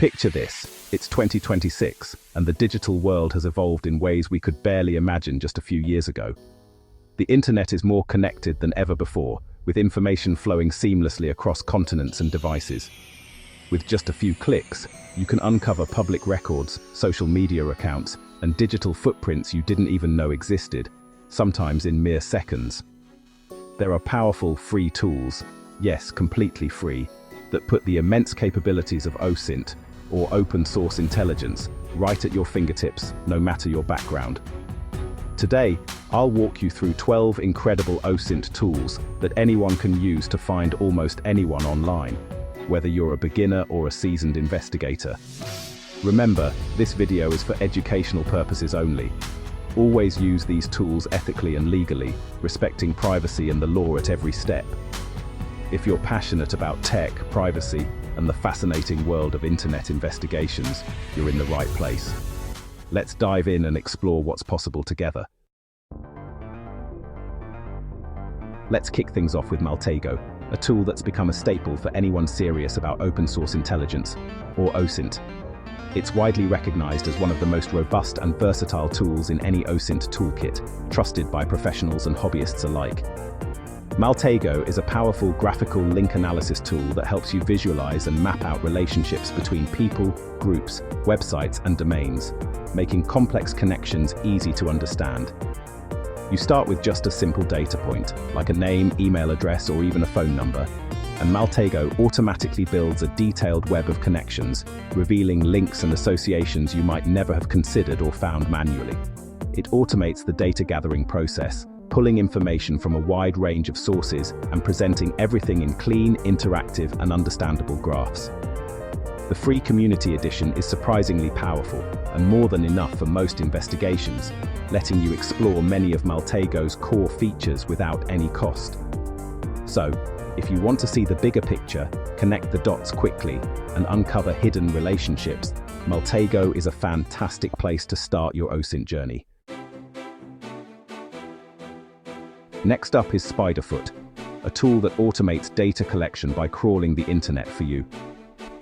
Picture this, it's 2026, and the digital world has evolved in ways we could barely imagine just a few years ago. The internet is more connected than ever before, with information flowing seamlessly across continents and devices. With just a few clicks, you can uncover public records, social media accounts, and digital footprints you didn't even know existed, sometimes in mere seconds. There are powerful free tools, yes, completely free, that put the immense capabilities of OSINT, or open source intelligence, right at your fingertips, no matter your background. Today, I'll walk you through 12 incredible OSINT tools that anyone can use to find almost anyone online, whether you're a beginner or a seasoned investigator. Remember, this video is for educational purposes only. Always use these tools ethically and legally, respecting privacy and the law at every step. If you're passionate about tech, privacy, and the fascinating world of internet investigations, you're in the right place. Let's dive in and explore what's possible together. Let's kick things off with Maltego, a tool that's become a staple for anyone serious about open source intelligence, or OSINT. It's widely recognized as one of the most robust and versatile tools in any OSINT toolkit, trusted by professionals and hobbyists alike. Maltego is a powerful graphical link analysis tool that helps you visualize and map out relationships between people, groups, websites, and domains, making complex connections easy to understand. You start with just a simple data point, like a name, email address, or even a phone number, and Maltego automatically builds a detailed web of connections, revealing links and associations you might never have considered or found manually. It automates the data gathering process, pulling information from a wide range of sources and presenting everything in clean, interactive, and understandable graphs. The free community edition is surprisingly powerful and more than enough for most investigations, letting you explore many of Maltego's core features without any cost. So, if you want to see the bigger picture, connect the dots quickly, and uncover hidden relationships, Maltego is a fantastic place to start your OSINT journey. Next up is Spiderfoot, a tool that automates data collection by crawling the internet for you.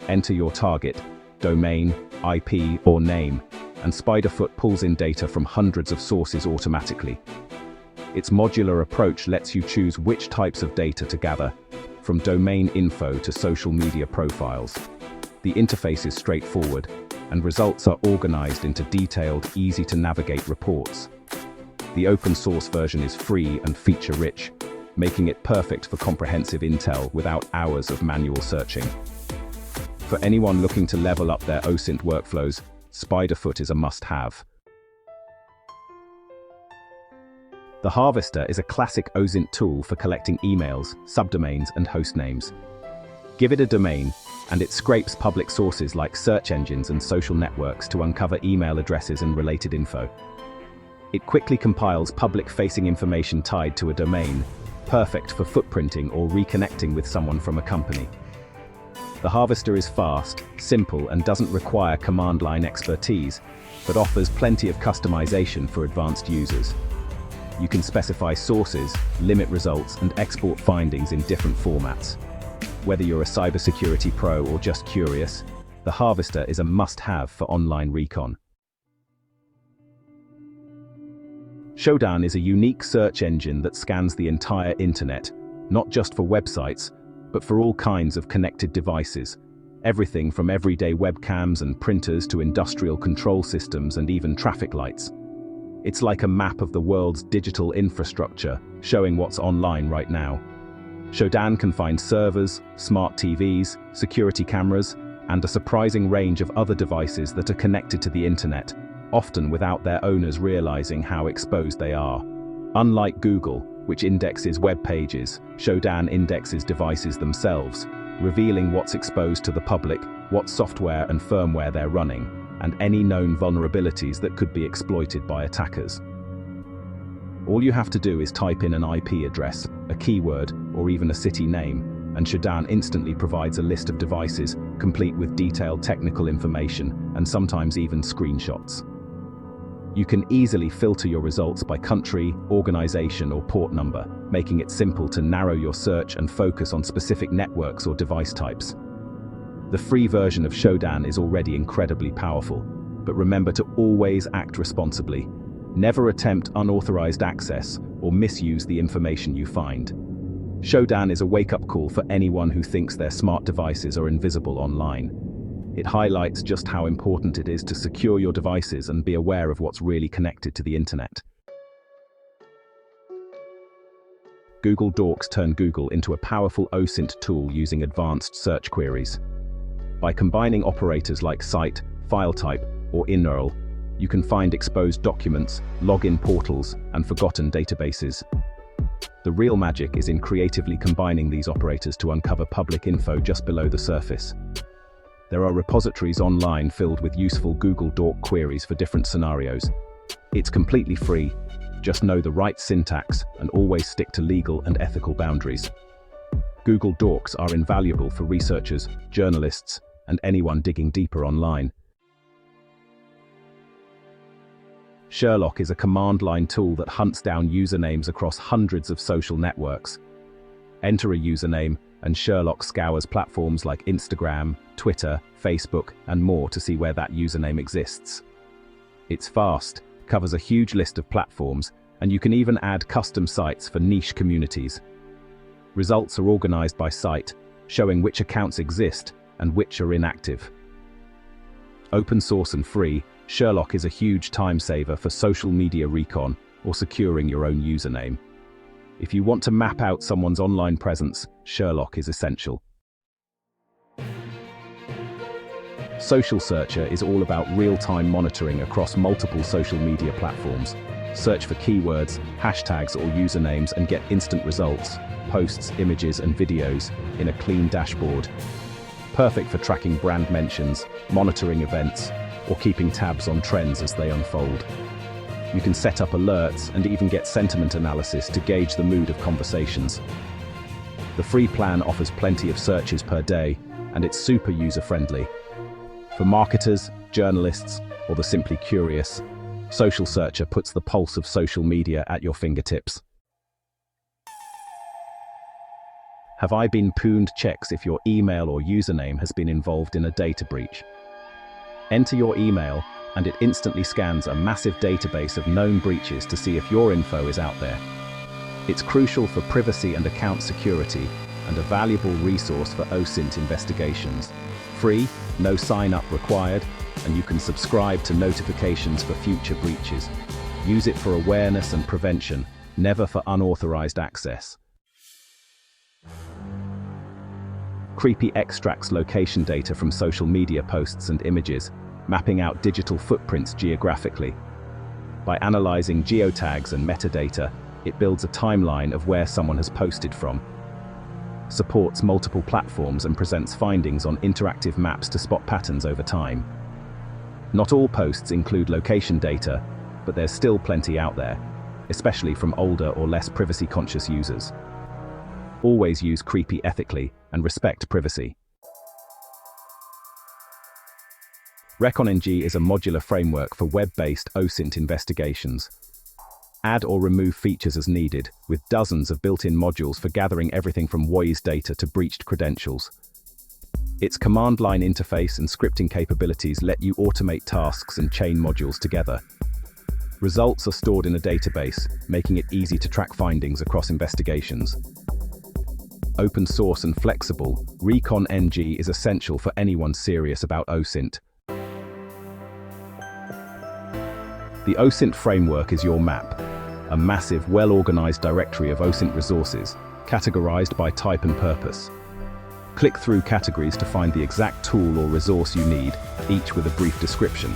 Enter your target, domain, IP, or name, and Spiderfoot pulls in data from hundreds of sources automatically. Its modular approach lets you choose which types of data to gather, from domain info to social media profiles. The interface is straightforward, and results are organized into detailed, easy-to-navigate reports. The open source version is free and feature-rich, making it perfect for comprehensive intel without hours of manual searching. For anyone looking to level up their OSINT workflows, Spiderfoot is a must-have. The Harvester is a classic OSINT tool for collecting emails, subdomains, and host names. Give it a domain, and it scrapes public sources like search engines and social networks to uncover email addresses and related info. It quickly compiles public-facing information tied to a domain, perfect for footprinting or reconnecting with someone from a company. The Harvester is fast, simple, and doesn't require command-line expertise, but offers plenty of customization for advanced users. You can specify sources, limit results, and export findings in different formats. Whether you're a cybersecurity pro or just curious, the Harvester is a must-have for online recon. Shodan is a unique search engine that scans the entire internet, not just for websites, but for all kinds of connected devices. Everything from everyday webcams and printers to industrial control systems and even traffic lights. It's like a map of the world's digital infrastructure, showing what's online right now. Shodan can find servers, smart TVs, security cameras, and a surprising range of other devices that are connected to the internet, often without their owners realizing how exposed they are. Unlike Google, which indexes web pages, Shodan indexes devices themselves, revealing what's exposed to the public, what software and firmware they're running, and any known vulnerabilities that could be exploited by attackers. All you have to do is type in an IP address, a keyword, or even a city name, and Shodan instantly provides a list of devices, complete with detailed technical information, and sometimes even screenshots. You can easily filter your results by country, organization, or port number, making it simple to narrow your search and focus on specific networks or device types. The free version of Shodan is already incredibly powerful, but remember to always act responsibly. Never attempt unauthorized access or misuse the information you find. Shodan is a wake-up call for anyone who thinks their smart devices are invisible online. It highlights just how important it is to secure your devices and be aware of what's really connected to the internet. Google Docs turn Google into a powerful OSINT tool using advanced search queries. By combining operators like cite, file type, or inurl, you can find exposed documents, login portals, and forgotten databases. The real magic is in creatively combining these operators to uncover public info just below the surface. There are repositories online filled with useful Google Doc queries for different scenarios. It's completely free. Just know the right syntax and always stick to legal and ethical boundaries. Google Docs are invaluable for researchers, journalists, and anyone digging deeper online. Sherlock is a command line tool that hunts down usernames across hundreds of social networks. Enter a username, and Sherlock scours platforms like Instagram, Twitter, Facebook, and more to see where that username exists. It's fast, covers a huge list of platforms, and you can even add custom sites for niche communities. Results are organized by site, showing which accounts exist and which are inactive. Open source and free, Sherlock is a huge time saver for social media recon or securing your own username. If you want to map out someone's online presence, Sherlock is essential. Social Searcher is all about real-time monitoring across multiple social media platforms. Search for keywords, hashtags, or usernames and get instant results, posts, images, and videos in a clean dashboard. Perfect for tracking brand mentions, monitoring events, or keeping tabs on trends as they unfold. You can set up alerts and even get sentiment analysis to gauge the mood of conversations. The free plan offers plenty of searches per day, and it's super user-friendly. For marketers, journalists, or the simply curious, Social Searcher puts the pulse of social media at your fingertips. Have I been pwned checks if your email or username has been involved in a data breach. Enter your email, and it instantly scans a massive database of known breaches to see if your info is out there. It's crucial for privacy and account security, and a valuable resource for OSINT investigations. Free, no sign-up required, and you can subscribe to notifications for future breaches. Use it for awareness and prevention, never for unauthorized access. Creepy extracts location data from social media posts and images, mapping out digital footprints geographically. By analyzing geotags and metadata, it builds a timeline of where someone has posted from. Supports multiple platforms and presents findings on interactive maps to spot patterns over time. Not all posts include location data, but there's still plenty out there, especially from older or less privacy-conscious users. Always use creepy ethically and respect privacy. Reconnaissance is a modular framework for web-based OSINT investigations. Add or remove features as needed, with dozens of built-in modules for gathering everything from voice data to breached credentials. Its command line interface and scripting capabilities let you automate tasks and chain modules together. Results are stored in a database, making it easy to track findings across investigations. Open source and flexible, Reconnaissance is essential for anyone serious about OSINT. The OSINT framework is your map, a massive, well-organized directory of OSINT resources, categorized by type and purpose. Click through categories to find the exact tool or resource you need, each with a brief description.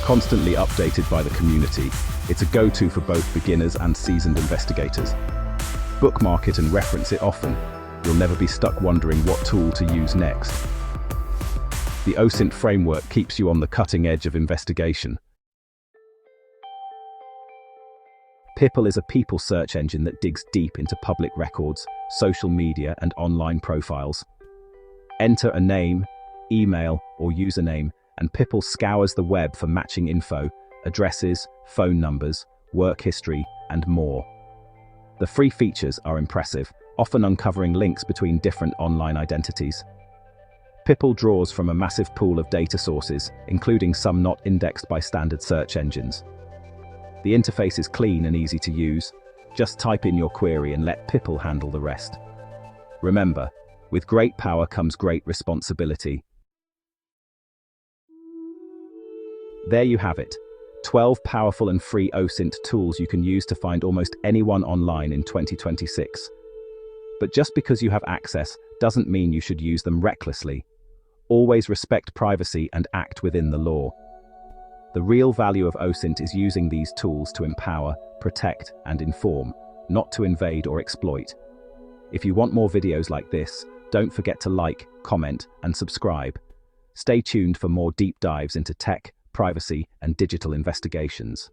Constantly updated by the community, it's a go-to for both beginners and seasoned investigators. Bookmark it and reference it often. You'll never be stuck wondering what tool to use next. The OSINT framework keeps you on the cutting edge of investigation. Pipl is a people search engine that digs deep into public records, social media, and online profiles. Enter a name, email, or username, and Pipl scours the web for matching info, addresses, phone numbers, work history, and more. The free features are impressive, often uncovering links between different online identities. Pipl draws from a massive pool of data sources, including some not indexed by standard search engines. The interface is clean and easy to use. Just type in your query and let Pipl handle the rest. Remember, with great power comes great responsibility. There you have it. 12 powerful and free OSINT tools you can use to find almost anyone online in 2026. But just because you have access doesn't mean you should use them recklessly. Always respect privacy and act within the law. The real value of OSINT is using these tools to empower, protect, and inform, not to invade or exploit. If you want more videos like this, don't forget to like, comment, and subscribe. Stay tuned for more deep dives into tech, privacy, and digital investigations.